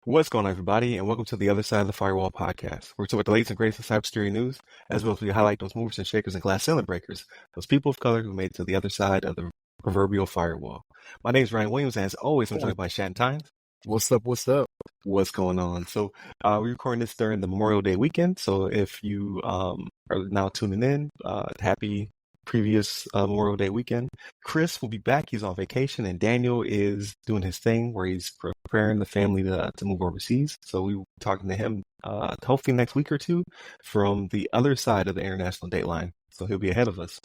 What's going on, everybody, and welcome to the Other Side of the Firewall podcast. We're talking about the latest and greatest of cybersecurity news, as well as we highlight those movers and shakers and glass ceiling breakers, those people of color who made it to the other side of the proverbial firewall. My name is Ryan Williams, and as always, I'm joined by Shannon Tynes. What's up? What's going on? So, we're recording this during the Memorial Day weekend, so if you are now tuning in, happy previous Memorial Day weekend. Chris will be back. He's on vacation, and Daniel is doing his thing where he's preparing the family to move overseas. So we will be talking to him hopefully next week or two from the other side of the international date line. So he'll be ahead of us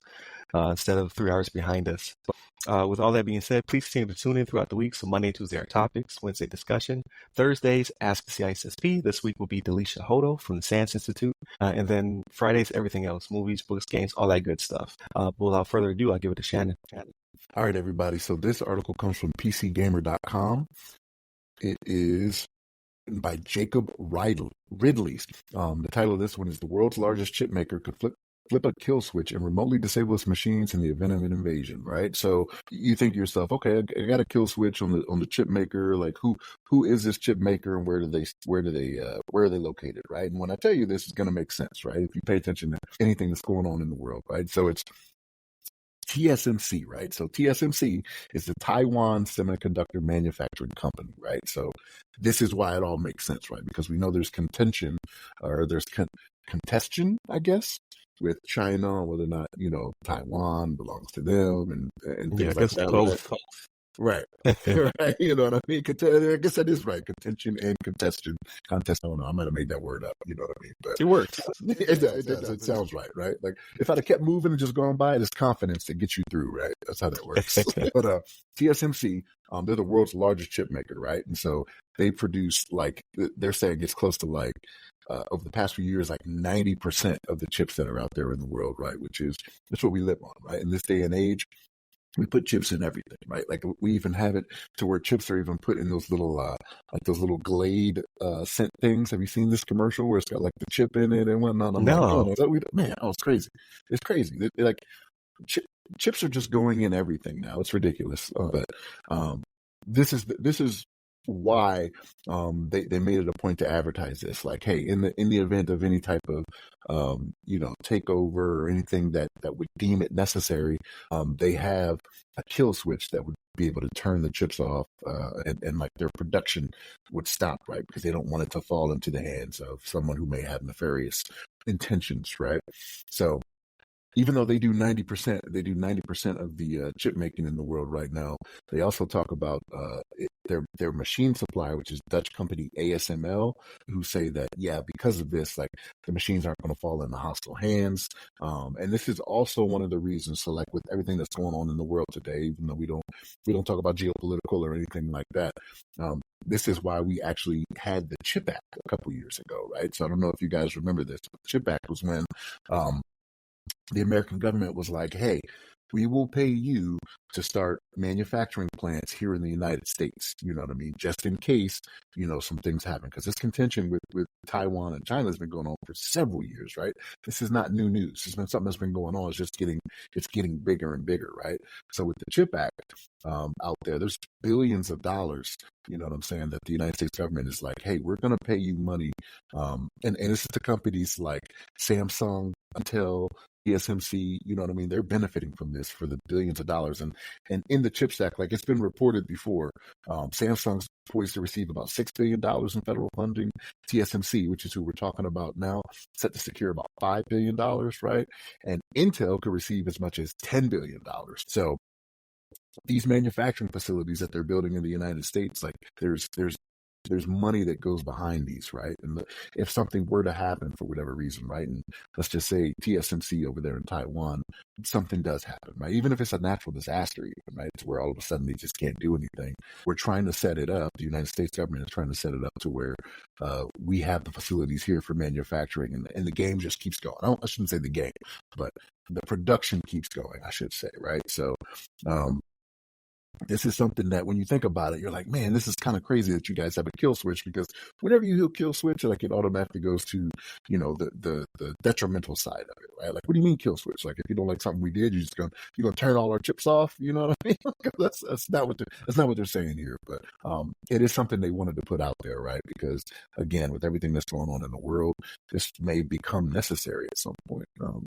instead of 3 hours behind us. With all that being said, please continue to tune in throughout the week. So Monday and Tuesday are topics, Wednesday discussion, Thursdays Ask the CISSP. This week will be Delisha Hodo from the SANS Institute, and then Fridays everything else, movies, books, games, all that good stuff. But without further ado, I'll give it to Shannon. All right, everybody. So this article comes from PCGamer.com. It is by Jacob Ridley. The title of this one is "The World's Largest Chipmaker Could Flip a kill switch and remotely disable its machines in the event of an invasion." Right. So you think to yourself, okay, I got a kill switch on the chip maker. Like who is this chip maker and where are they located? Right. And when I tell you this, is going to make sense, right? If you pay attention to anything that's going on in the world, right? So it's TSMC, right? So TSMC is the Taiwan Semiconductor Manufacturing Company, right? So this is why it all makes sense, right? Because we know there's contention, or there's contention, I guess, with China on whether or not, Taiwan belongs to them and things like that. Right. Right. You know what I mean? I guess that is right. Contention and contest. I don't know. I might have made that word up. You know what I mean? But it works. It sounds right. Right. Like if I'd have kept moving and just gone by, it's confidence that gets you through. Right. That's how that works. But TSMC, they're the world's largest chip maker. Right. And so they produce, like, they're saying it's close to, like, over the past few years, like 90% of the chips that are out there in the world. Right. That's what we live on. Right. In this day and age, we put chips in everything, right? Like we even have it to where chips are even put in those little, Glade scent things. Have you seen this commercial where it's got like the chip in it and whatnot? No. It's crazy. It's crazy. Chips are just going in everything now. It's ridiculous. But this is why they made it a point to advertise this. Like, hey, in the event of any type of takeover or anything that would deem it necessary, they have a kill switch that would be able to turn the chips off, and like their production would stop, right? Because they don't want it to fall into the hands of someone who may have nefarious intentions, right? So even though they do 90% of the chip making in the world right now, they also talk about their machine supplier, which is Dutch company ASML, who say that, yeah, because of this, like the machines aren't going to fall into hostile hands. And this is also one of the reasons. So like with everything that's going on in the world today, even though we don't talk about geopolitical or anything like that, this is why we actually had the Chip Act a couple years ago, right? So I don't know if you guys remember this, but the Chip Act was when the American government was like, hey, we will pay you to start manufacturing plants here in the United States. You know what I mean? Just in case, some things happen. Because this contention with Taiwan and China has been going on for several years, right? This is not new news. It's been something that's been going on. It's getting bigger and bigger, right? So with the CHIP Act out there's billions of dollars, you know what I'm saying, that the United States government is like, hey, we're going to pay you money. And this is to companies like Samsung, Intel, TSMC, you know what I mean? They're benefiting from this for the billions of dollars. And in the CHIPS Act, like it's been reported before, Samsung's poised to receive about $6 billion in federal funding. TSMC, which is who we're talking about now, set to secure about $5 billion, right? And Intel could receive as much as $10 billion. So these manufacturing facilities that they're building in the United States, like there's money that goes behind these, right? And if something were to happen for whatever reason, right? And let's just say TSMC over there in Taiwan, something does happen, right? Even if it's a natural disaster, even, right? It's where all of a sudden they just can't do anything. We're trying to set it up. The United States government is trying to set it up to where we have the facilities here for manufacturing, and the game just keeps going. I shouldn't say the game, but the production keeps going, I should say, right? So This is something that when you think about it, you're like, man, this is kind of crazy that you guys have a kill switch, because whenever you hit kill switch, like it automatically goes to, the detrimental side of it, right? Like, what do you mean kill switch? Like, if you don't like something we did, you're gonna turn all our chips off. You know what I mean? That's not what they're saying here. But it is something they wanted to put out there, right? Because again, with everything that's going on in the world, this may become necessary at some point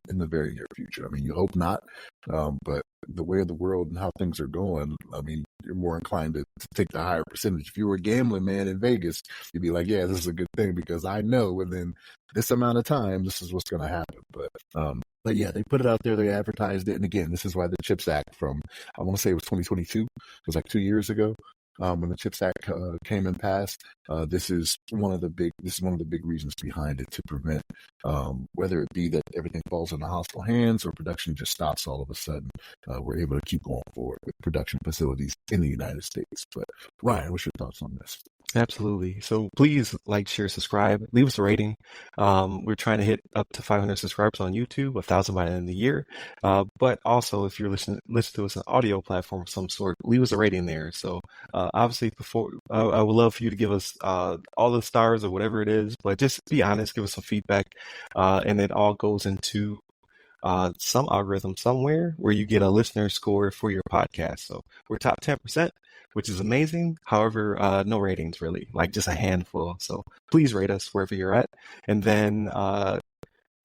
in the very near future. I mean, you hope not, but the way of the world and how things are going, I mean, you're more inclined to take the higher percentage. If you were a gambling man in Vegas, you'd be like, yeah, this is a good thing because I know within this amount of time, this is what's going to happen. But yeah, they put it out there, they advertised it. And again, this is why the CHIPS Act from, I want to say it was 2022, it was like 2 years ago. When the CHIPS Act came and passed, this is one of the big reasons behind it, to prevent whether it be that everything falls into hostile hands or production just stops all of a sudden. We're able to keep going forward with production facilities in the United States. But Ryan, what's your thoughts on this? Absolutely. So please like, share, subscribe, leave us a rating. We're trying to hit up to 500 subscribers on YouTube, 1,000 by the end of the year. But also, if you're listening to us on an audio platform of some sort, leave us a rating there. So obviously, before I would love for you to give us all the stars or whatever it is, but just be honest, give us some feedback, and it all goes into some algorithm somewhere where you get a listener score for your podcast. So we're top 10%, which is amazing. However, no ratings really, like just a handful. So please rate us wherever you're at. And then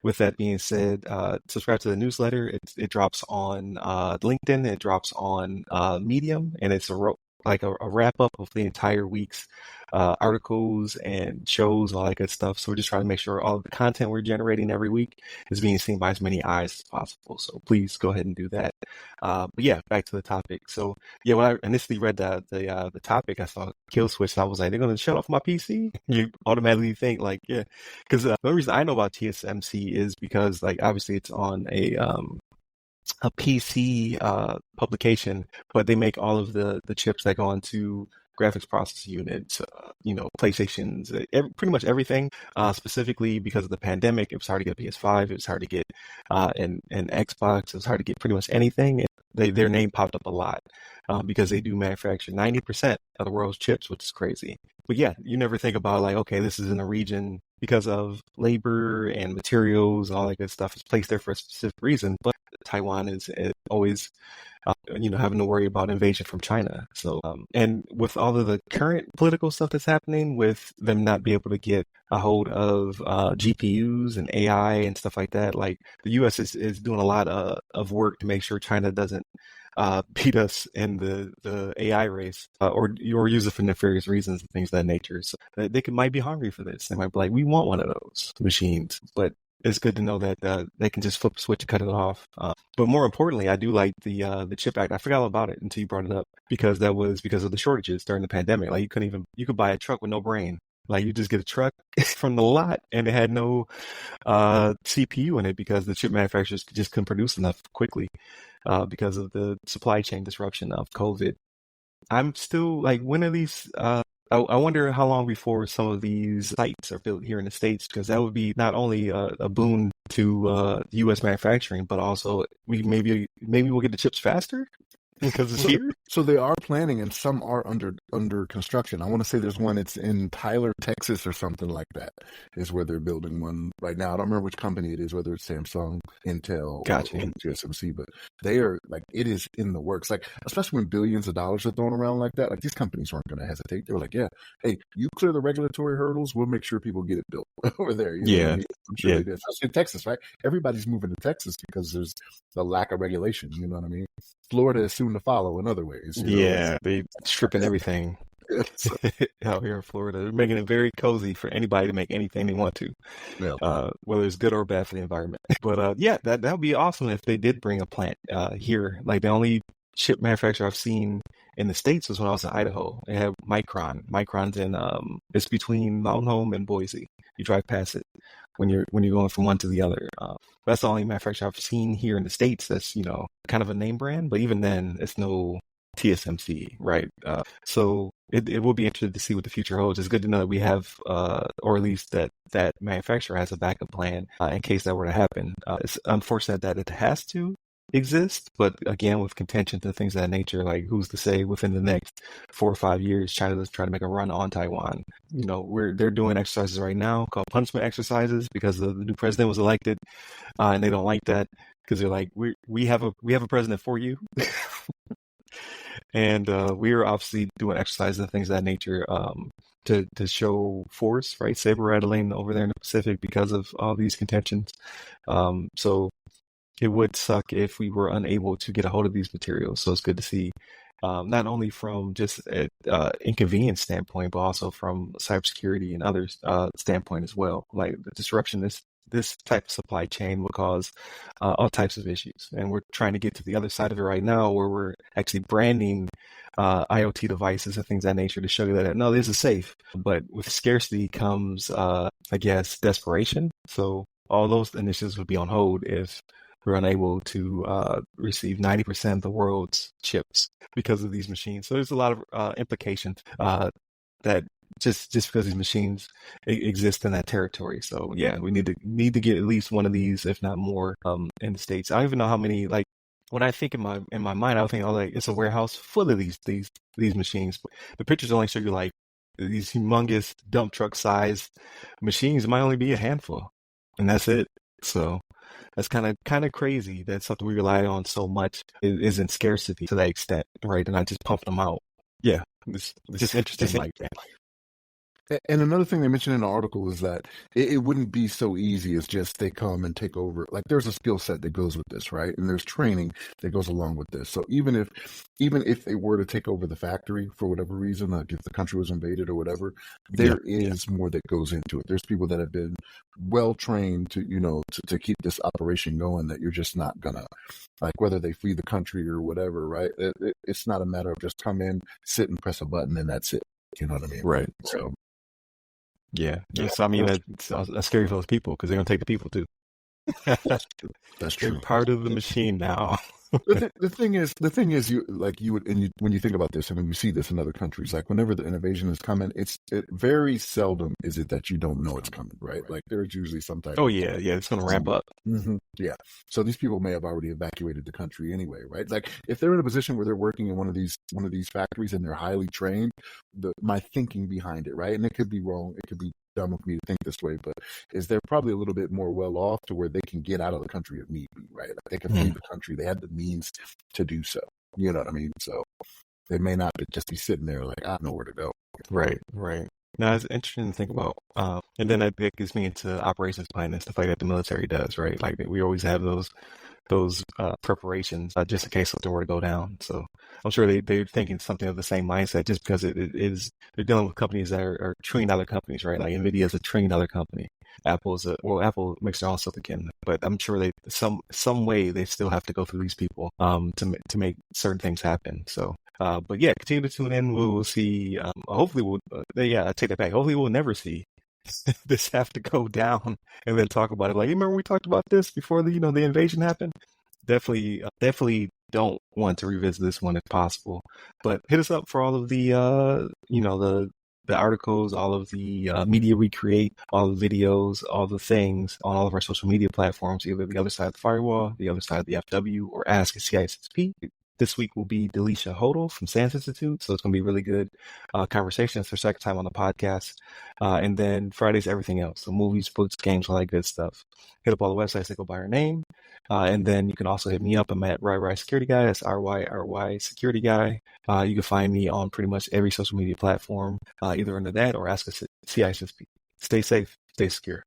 with that being said, subscribe to the newsletter. It drops on LinkedIn. It drops on Medium, and it's a wrap up of the entire week's articles and shows and all that good stuff. So we're just trying to make sure all of the content we're generating every week is being seen by as many eyes as possible. So please go ahead and do that. But yeah, back to the topic. So yeah, when I initially read the topic, I saw kill switch, and I was like, they're going to shut off my PC? You automatically think like, yeah, because the only reason I know about TSMC is because like obviously it's on a PC publication, but they make all of the chips that go onto graphics processing units, PlayStations, pretty much everything. Specifically because of the pandemic, it was hard to get PS5, it was hard to get an Xbox, it was hard to get pretty much anything. Their name popped up a lot because they do manufacture 90% of the world's chips, which is crazy. But yeah, you never think about like, okay, this is in a region because of labor and materials and all that good stuff. It's placed there for a specific reason. But Taiwan is always, having to worry about invasion from China. So, and with all of the current political stuff that's happening, with them not be able to get a hold of GPUs and AI and stuff like that, like the U.S. is doing a lot of work to make sure China doesn't beat us in the AI race, or use it for nefarious reasons and things of that nature. So they might be hungry for this. They might be like, we want one of those machines, but it's good to know that they can just flip a switch and cut it off. But more importantly, I do like the CHIP Act. I forgot all about it until you brought it up, because that was because of the shortages during the pandemic. Like you could buy a truck with no brain. Like you just get a truck from the lot, and it had no CPU in it because the chip manufacturers just couldn't produce enough quickly because of the supply chain disruption of COVID. I'm still like, when are these? I wonder how long before some of these sites are built here in the States, because that would be not only a boon to U.S. manufacturing, but also maybe we'll get the chips faster because it's here. So they are planning, and some are under construction. I want to say there's one. It's in Tyler, Texas, or something like that. Is where they're building one right now. I don't remember which company it is, whether it's Samsung, Intel, Gotcha, or TSMC, but they are like, it is in the works. Like, especially when billions of dollars are thrown around like that, like these companies weren't going to hesitate. They were like, yeah, hey, you clear the regulatory hurdles, we'll make sure people get it built over there. You know what I mean? I'm sure they did, especially in Texas, right? Everybody's moving to Texas because there's a lack of regulation. You know what I mean? Florida is soon to follow in other ways. Yeah, they stripping everything out here in Florida. They're making it very cozy for anybody to make anything they want to, whether it's good or bad for the environment. But yeah, that would be awesome if they did bring a plant here. Like the only chip manufacturer I've seen in the States was when I was in Idaho. They have Micron. Micron's in it's between Mountain Home and Boise. You drive past it when you're going from one to the other. That's the only manufacturer I've seen here in the States that's kind of a name brand, but even then it's no TSMC, right? So it will be interesting to see what the future holds. It's good to know that we have, or at least that manufacturer has a backup plan in case that were to happen. It's unfortunate that it has to, exist, but again, with contention to things of that nature, like who's to say within the next 4 or 5 years, China's trying to make a run on Taiwan. They're doing exercises right now called punishment exercises because the new president was elected, and they don't like that because they're like, we have a president for you. And we are obviously doing exercises and things of that nature to show force, right? Saber rattling over there in the Pacific because of all these contentions. So it would suck if we were unable to get a hold of these materials. So it's good to see, not only from just an inconvenience standpoint, but also from cybersecurity and others standpoint as well. Like the disruption this type of supply chain will cause all types of issues. And we're trying to get to the other side of it right now where we're actually branding IoT devices and things of that nature to show you that, no, this is safe. But with scarcity comes, I guess, desperation. So all those initiatives would be on hold if we're unable to receive 90% of the world's chips because of these machines. So there's a lot of implications that just because these machines exist in that territory. So yeah, we need to get at least one of these, if not more, in the States. I don't even know how many. Like when I think in my mind, I think, oh, like it's a warehouse full of these machines. But the pictures only show you like these humongous dump truck sized machines. It might only be a handful, and that's it. So that's kind of crazy that something we rely on so much is in scarcity to that extent, right? And I just pump them out. Yeah, it's just interesting. Like, and another thing they mentioned in the article is that it wouldn't be so easy as just they come and take over. Like there's a skill set that goes with this, right? And there's training that goes along with this. So even if they were to take over the factory for whatever reason, like if the country was invaded or whatever, there is more that goes into it. There's people that have been well trained to keep this operation going that you're just not gonna, like, whether they flee the country or whatever, right? It's not a matter of just come in, sit and press a button and that's it. You know what I mean? Right. So. Yeah. So I mean, that's scary for those people because they're gonna take the people too. That's true. They're part of the machine now. The thing is, when you think about this, and when you see this in other countries, like whenever the invasion is coming, it very seldom is it that you don't know it's coming, right? Like there's usually some type. Oh yeah, it's gonna ramp up. Mm-hmm, yeah. So these people may have already evacuated the country anyway, right? Like if they're in a position where they're working in one of these factories and they're highly trained, my thinking behind it, right? And it could be wrong, it could be dumb of me to think this way, but is they're probably a little bit more well off to where they can get out of the country if need be, right? Like they can flee the country. They have the means to do so. You know what I mean? So they may not just be sitting there like, I don't know where to go. Right. Now it's interesting to think about. And then that gets me into operations planning and stuff like that the military does, right? Like we always have those preparations just in case something were to go down. So I'm sure they're thinking something of the same mindset just because it is they're dealing with companies that are trillion dollar companies, right? Like Nvidia is a $1 trillion company. Apple makes their own silicon, but I'm sure some way they still have to go through these people to make certain things happen. So but yeah, continue to tune in. We'll see. Hopefully I take that back. Hopefully we'll never see this have to go down and then talk about it. Like, you remember we talked about this before the invasion happened? Definitely don't want to revisit this one if possible. But hit us up for all of the the articles, all of the media we create, all the videos, all the things on all of our social media platforms, either the other side of the firewall, the other side of the FW, or Ask a CISSP. This week will be Delisha Hodel from SANS Institute, so it's going to be a really good conversation. It's her second time on the podcast. And then Friday's everything else, so movies, books, games, all that good stuff. Hit up all the websites that go by her name. And then you can also hit me up. I'm at RY Security Guy. That's RYRY Security Guy. You can find me on pretty much every social media platform, either under that or Ask a CISSP. Stay safe, stay secure.